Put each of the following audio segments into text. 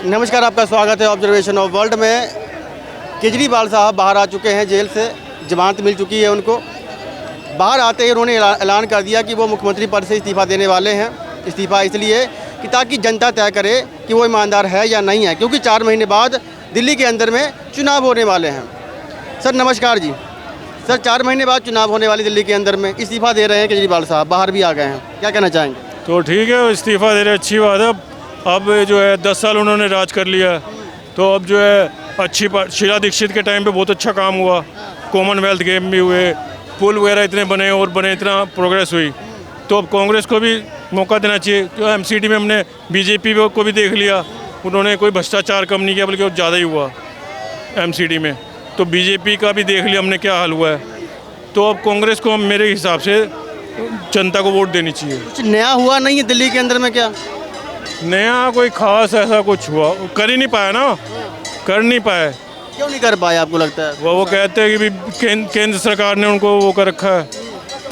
नमस्कार, आपका स्वागत है ऑब्जर्वेशन ऑफ वर्ल्ड में। केजरीवाल साहब बाहर आ चुके हैं जेल से, जमानत मिल चुकी है उनको। बाहर आते ही उन्होंने ऐलान कर दिया कि वो मुख्यमंत्री पद से इस्तीफ़ा देने वाले हैं। इस्तीफ़ा इसलिए कि ताकि जनता तय करे कि वो ईमानदार है या नहीं है, क्योंकि 4 महीने बाद दिल्ली के अंदर में चुनाव होने वाले हैं। सर नमस्कार जी। सर 4 महीने बाद चुनाव होने वाली दिल्ली के अंदर में इस्तीफ़ा दे रहे हैं केजरीवाल साहब, बाहर भी आ गए हैं, क्या कहना चाहेंगे? तो ठीक है, इस्तीफ़ा दे रहे, अच्छी बात है। अब जो है 10 साल उन्होंने राज कर लिया, तो अब जो है अच्छी बात। शीला दीक्षित के टाइम पे बहुत अच्छा काम हुआ, कॉमनवेल्थ गेम भी हुए, पुल वगैरह इतने बने और बने, इतना प्रोग्रेस हुई। तो अब कांग्रेस को भी मौका देना चाहिए। जो एमसीडी में हमने बीजेपी को भी देख लिया, उन्होंने कोई भ्रष्टाचार कम नहीं किया, बल्कि और ज़्यादा ही हुआ एमसीडी में। तो बीजेपी का भी देख लिया हमने क्या हाल हुआ है। तो अब कांग्रेस को मेरे हिसाब से जनता को वोट देनी चाहिए। कुछ नया हुआ नहीं है दिल्ली के अंदर में? क्या नया कोई खास ऐसा कुछ हुआ, कर ही नहीं पाया ना, कर नहीं पाए। क्यों नहीं कर पाए आपको लगता है? वो कहते हैं कि भी केंद्र सरकार ने उनको वो कर रखा है,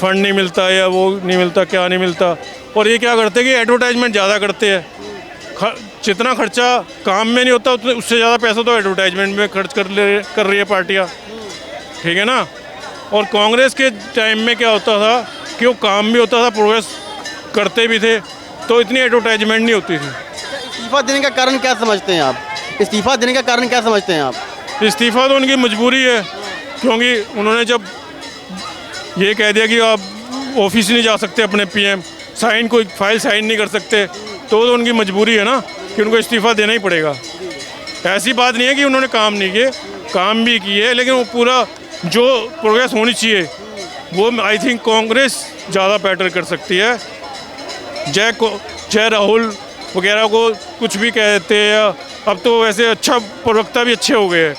फंड नहीं मिलता या वो नहीं मिलता, क्या नहीं मिलता। और ये क्या करते हैं कि एडवर्टाइजमेंट ज़्यादा करते हैं। जितना खर्चा काम में नहीं होता उससे ज़्यादा पैसा तो एडवर्टाइजमेंट में खर्च कर रही है पार्टियाँ, ठीक है ना। और कांग्रेस के टाइम में क्या होता था कि वो काम भी होता था, प्रोग्रेस करते भी थे, तो इतनी एडवर्टाइजमेंट नहीं होती थी। इस्तीफा देने का कारण क्या समझते हैं आप? इस्तीफा देने का कारण क्या समझते हैं आप? इस्तीफ़ा तो उनकी मजबूरी है, क्योंकि उन्होंने जब ये कह दिया कि आप ऑफिस नहीं जा सकते, अपने पीएम साइन कोई फाइल साइन नहीं कर सकते, तो उनकी मजबूरी है ना कि उनको इस्तीफ़ा देना ही पड़ेगा। ऐसी बात नहीं है कि उन्होंने काम नहीं किए, काम भी किए, लेकिन वो पूरा जो प्रोग्रेस होनी चाहिए वो आई थिंक कांग्रेस ज़्यादा बेटर कर सकती है। जय राहुल वगैरह को कुछ भी कह देते हैं, अब तो वैसे अच्छा प्रवक्ता भी अच्छे हो गए हैं,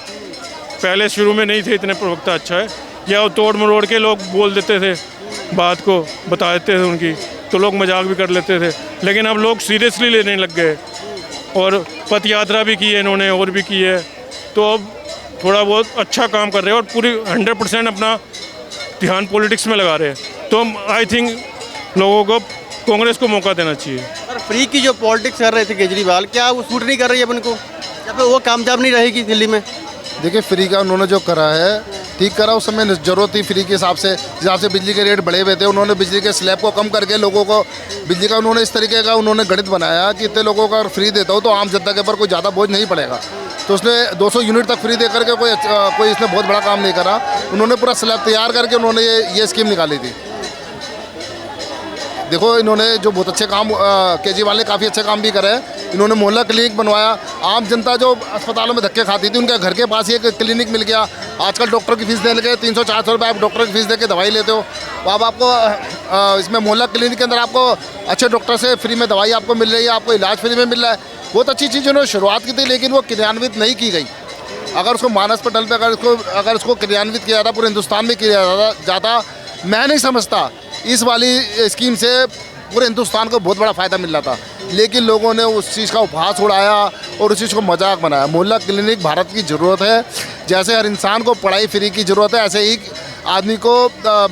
पहले शुरू में नहीं थे इतने प्रवक्ता। अच्छा है, या तोड़ मरोड़ के लोग बोल देते थे, बात को बता देते थे उनकी, तो लोग मजाक भी कर लेते थे, लेकिन अब लोग सीरियसली लेने लग गए। और पथ यात्रा भी की है इन्होंने, और भी की है, तो अब थोड़ा बहुत अच्छा काम कर रहे हैं और पूरी 100% अपना ध्यान पॉलिटिक्स में लगा रहे हैं। तो आई थिंक लोगों को, कांग्रेस को मौका देना चाहिए। और फ्री की जो पॉलिटिक्स कर रहे थे केजरीवाल, क्या वो सूट नहीं कर रही है अपन को, या फिर वो कामयाब नहीं रहेगी दिल्ली में? देखिए, फ्री का उन्होंने जो करा है ठीक करा, उस समय ज़रूरत थी फ्री के हिसाब से बिजली के रेट बढ़े हुए थे, उन्होंने बिजली के स्लैब को कम करके लोगों को बिजली का उन्होंने इस तरीके का उन्होंने गणित बनाया कि इतने लोगों का फ्री देता हो तो आम जनता के ऊपर कोई ज़्यादा बोझ नहीं पड़ेगा। तो उसने 200 यूनिट तक फ्री दे करके कोई इसने बहुत बड़ा काम नहीं करा। उन्होंने पूरा स्लैब तैयार करके उन्होंने ये स्कीम निकाली थी। देखो, इन्होंने जो बहुत अच्छे काम, केजरीवाल ने काफ़ी अच्छे काम भी करे हैं। इन्होंने मोहल्ला क्लिनिक बनवाया। आम जनता जो अस्पतालों में धक्के खाती थी, उनके घर के पास ही एक क्लिनिक मिल गया। आजकल डॉक्टर की फीस देने लगे, 300-400 रुपये आप डॉक्टर की फीस दे के दवाई लेते हो। तो अब आपको इसमें मोहल्ला क्लिनिक के अंदर आपको अच्छे डॉक्टर से फ्री में दवाई आपको मिल रही है, आपको इलाज फ्री में मिल रहा है। बहुत अच्छी चीज़ उन्होंने शुरुआत की थी, लेकिन वो क्रियान्वित नहीं की गई। अगर उसको मानस पटल पर अगर उसको क्रियान्वित किया जाता, पूरे हिंदुस्तान में किया जाता, मैं नहीं समझता इस वाली स्कीम से पूरे हिंदुस्तान को बहुत बड़ा फ़ायदा मिल रहा था। लेकिन लोगों ने उस चीज़ का उपहास उड़ाया और उस चीज़ को मजाक बनाया। मोहल्ला क्लिनिक भारत की ज़रूरत है। जैसे हर इंसान को पढ़ाई फ्री की ज़रूरत है, ऐसे ही आदमी को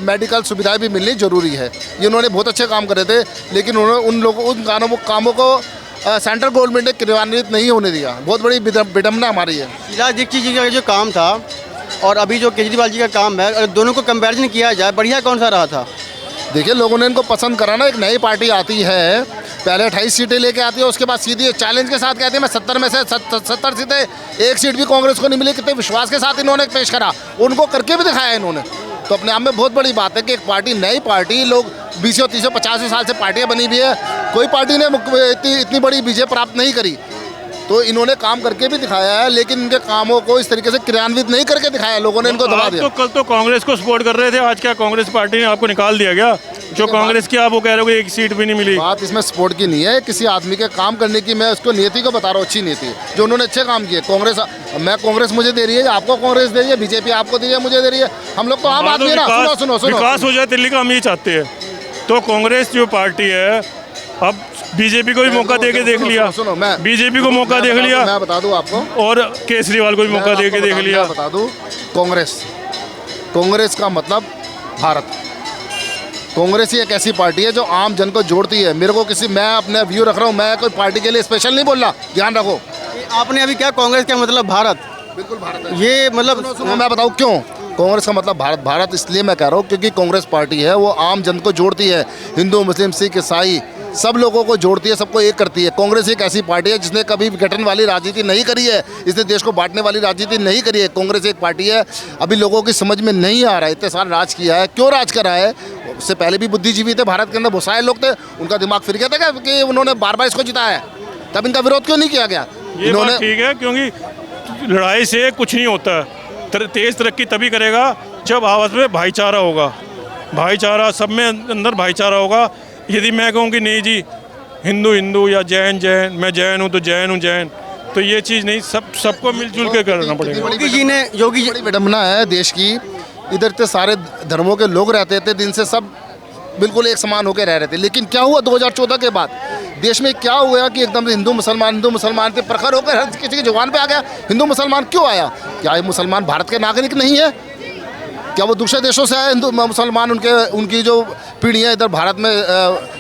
मेडिकल सुविधाएं भी मिलनी ज़रूरी है। ये उन्होंने बहुत अच्छे काम करे थे, लेकिन उन्होंने उन कामों को सेंट्रल गवर्नमेंट ने क्रियान्वित नहीं होने दिया। बहुत बड़ी विडम्बना हमारी है। शीला दीक्षित जी का जो काम था और अभी जो केजरीवाल जी का काम है, अगर दोनों को कंपैरिजन किया जाए, बढ़िया कौन सा रहा था? देखिए, लोगों ने इनको पसंद करा ना। एक नई पार्टी आती है, पहले 28 सीटें लेके आती है, उसके बाद सीधी चैलेंज के साथ कहती है मैं 70 में से 70 सीटें, एक सीट भी कांग्रेस को नहीं मिली। कितने विश्वास के साथ इन्होंने पेश करा, उनको करके भी दिखाया इन्होंने। तो अपने आप में बहुत बड़ी बात है कि एक पार्टी, नई पार्टी, लोग 20, 30, 50 साल से पार्टियाँ बनी हुई है, कोई पार्टी ने इतनी बड़ी विजय प्राप्त नहीं करी। तो इन्होंने काम करके भी दिखाया है, लेकिन इनके कामों को इस तरीके से क्रियान्वित नहीं करके दिखाया, लोगों ने इनको दबा दिया। तो कल तो कांग्रेस को सपोर्ट कर रहे थे, आज क्या कांग्रेस पार्टी ने आपको निकाल दिया गया? जो कांग्रेस की आप वो कह रहे हो कि एक सीट भी नहीं मिली। बात इसमें सपोर्ट की नहीं है, किसी आदमी के काम करने की। मैं उसको नियति को बता रहा हूँ, अच्छी नीति जो उन्होंने अच्छे काम किए। कांग्रेस मुझे दे रही है, आपको कांग्रेस दे रही है, बीजेपी आपको दे रही है, मुझे दे रही है। हम लोग तो आम आदमी है ना। सुनो विकास हो जाए दिल्ली का, हम ये चाहते हैं। तो कांग्रेस जो पार्टी है, अब बीजेपी को भी मौका दे के देख लिया, बीजेपी को मौका देख लिया, मैं बता दूं आपको, और केजरीवाल को भी मौका दे के देख लिया। बता दूं, कांग्रेस का मतलब भारत। कांग्रेस ही एक ऐसी पार्टी है जो आम जन को जोड़ती है। मैं अपने व्यू रख रहा हूँ, मैं कोई पार्टी के लिए स्पेशल नहीं बोल रहा, ध्यान रखो। आपने अभी क्या कांग्रेस का मतलब भारत, बिल्कुल भारत है। ये मतलब सुनो मैं बताऊँ क्यों कांग्रेस का मतलब भारत। भारत इसलिए मैं कह रहा हूँ क्योंकि कांग्रेस पार्टी है वो आम जन को जोड़ती है, हिंदू मुस्लिम सिख ईसाई सब लोगों को जोड़ती है, सबको एक करती है। कांग्रेस एक ऐसी पार्टी है जिसने कभी विघटन वाली राजनीति नहीं करी है, इसने देश को बांटने वाली राजनीति नहीं करी है। कांग्रेस एक पार्टी है, अभी लोगों की समझ में नहीं आ रहा है, इतने साल राज किया है, क्यों राज करा है। उससे पहले भी बुद्धिजीवी थे भारत के अंदर, बहुत सारे लोग थे, उनका दिमाग फिर गया था क्या कि उन्होंने बार बार इसको जिताया है, तब इनका विरोध क्यों नहीं किया गया। ये बात ठीक है, क्योंकि लड़ाई से कुछ नहीं होता है। तेज तरक्की तभी करेगा जब आपस में भाईचारा होगा, भाईचारा सब में अंदर भाईचारा होगा। यदि मैं कहूँ कि नहीं जी हिंदू हिंदू या जैन जैन, मैं जैन हूँ तो जैन हूँ जैन, तो ये चीज़ नहीं, सबको मिलजुल के करना पड़ेगा। योगी जी बड़ी विडम्बना है देश की, इधर इतने सारे धर्मों के लोग रहते थे, दिन से सब बिल्कुल एक समान होकर रह रहे थे। लेकिन क्या हुआ 2014 के बाद देश में क्या हुआ कि एकदम से हिंदू मुसलमान पे प्रखर होकर हर किसी की जुबान पे आ गया हिंदू मुसलमान। क्यों आया? क्या ये मुसलमान भारत के नागरिक नहीं है? क्या वो दूसरे देशों से आए हिंदू मुसलमान? उनकी जो पीढ़ियाँ इधर भारत में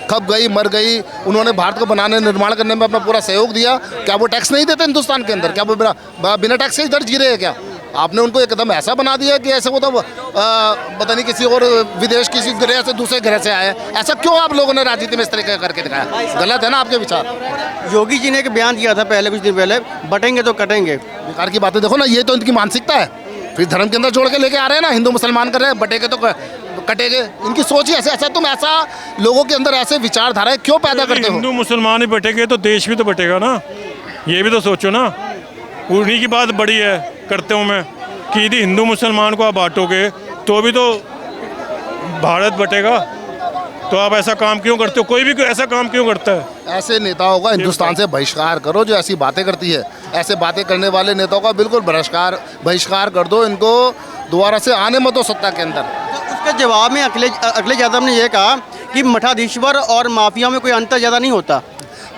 खप गई, मर गई, उन्होंने भारत को बनाने निर्माण करने में अपना पूरा सहयोग दिया। क्या वो टैक्स नहीं देते हिंदुस्तान के अंदर? क्या वो बिना टैक्स से इधर जी रहे हैं? क्या आपने उनको एकदम ऐसा बना दिया कि ऐसे वो तो पता नहीं किसी और विदेश किसी ग्रह से दूसरे ग्रह से आए? ऐसा क्यों आप लोगों ने राजनीति में इस तरीके करके दिखाया? गलत है ना आपके विचार। योगी जी ने एक बयान दिया था पहले, कुछ दिन पहले, बटेंगे तो कटेंगे। बेकार की बातें देखो ना, ये तो इनकी मानसिकता है, फिर धर्म के अंदर जोड़ के लेके आ रहे हैं ना, हिंदू मुसलमान कर रहे हैं, बटेंगे तो कटेंगे। इनकी सोच ही ऐसे, ऐसा तुम ऐसा लोगों के अंदर ऐसे विचारधारा क्यों पैदा करते हो? हिंदू मुसलमान ही बटेंगे तो देश भी तो बटेगा ना, ये भी तो सोचो ना। उन्हीं की बात बड़ी है करते हूँ मैं कि यदि हिंदू मुसलमान को आप बांटोगे तो भी तो भारत बटेगा। तो आप ऐसा काम क्यों करते हो? कोई भी ऐसा काम क्यों करता है? ऐसे नेताओं का हिंदुस्तान से बहिष्कार करो जो ऐसी बातें करती है। ऐसे बातें करने वाले नेताओं का बिल्कुल बहिष्कार कर दो, इनको दोबारा से आने मत दो सत्ता के अंदर। उसके जवाब में अखिलेश यादव ने यह कहा कि मठाधीश्वर और माफिया में कोई अंतर ज़्यादा नहीं होता।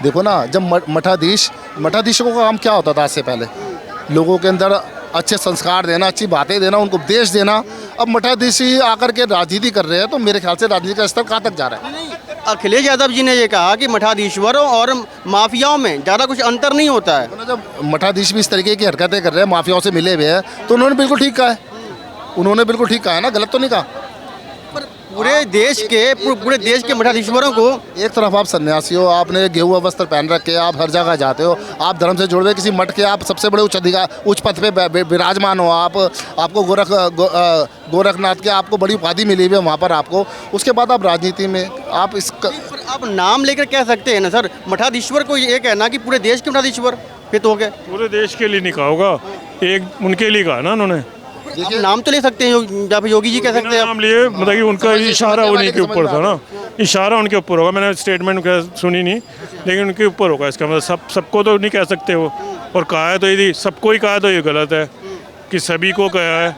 देखो ना, जब मठाधीशों का काम क्या होता था आज से पहले? लोगों के अंदर अच्छे संस्कार देना, अच्छी बातें देना, उनको उपदेश देना। अब मठाधीशी आकर के राजनीति कर रहे हैं, तो मेरे ख्याल से राजनीति का स्तर कहाँ तक जा रहा है? अखिलेश यादव जी ने ये कहा कि मठाधीश्वरों और माफियाओं में ज़्यादा कुछ अंतर नहीं होता है। जब मठाधीश भी इस तरीके की हरकतें कर रहे हैं, माफियाओं से मिले हुए हैं, तो उन्होंने बिल्कुल ठीक कहा है। उन्होंने बिल्कुल ठीक कहा है ना, गलत तो नहीं कहा। पूरे देश के मठाधीश्वरों को एक तरफ आप सन्यासी हो, आपने गेहुआ वस्त्र पहन रखे, आप हर जगह जाते हो, आप धर्म से जुड़े हुए किसी मठ के आप सबसे बड़े उच्च पद पे विराजमान हो, आपको गोरखनाथ के आपको बड़ी उपाधि मिली हुई है वहाँ पर आपको। उसके बाद आप राजनीति में आप आप नाम लेकर कह सकते हैं ना सर, मठाधीश्वर को ये कहना कि पूरे देश के मठाधीश्वर, फिर तो हो गए। पूरे देश के लिए नहीं कहा होगा, एक उनके लिए कहा ना उन्होंने। आप नाम तो ले सकते हैं, जब योगी जी कह सकते हैं नाम लिए, मतलब कि उनका इशारा उन्हीं के ऊपर था ना, इशारा उनके ऊपर होगा। मैंने स्टेटमेंट सुनी नहीं, लेकिन उनके ऊपर होगा। इसका मतलब सबको तो नहीं कह सकते वो, और कहा है तो यदि सबको ही कहा तो ये गलत है, कि सभी को कहा है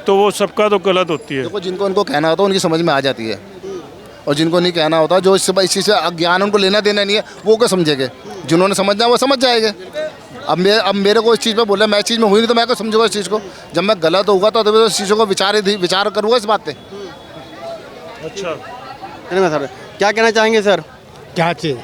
तो वो सबका तो गलत होती है। देखो, जिनको उनको कहना होता है उनकी समझ में आ जाती है, और जिनको नहीं कहना होता, जो इस चीज़ से अज्ञान, उनको लेना देना नहीं है, वो क्या समझेंगे? जिन्होंने समझना वो समझ जाएंगे। अब मेरे को इस चीज़ पे बोला, मैं इस चीज़ में हुई नहीं तो मैं क्या समझूंगा इस चीज़ को? जब मैं गलत होगा तो तभी इस चीज़ों को विचार करूँगा इस बात पे। अच्छा सर क्या कहना चाहेंगे सर? क्या चीज़?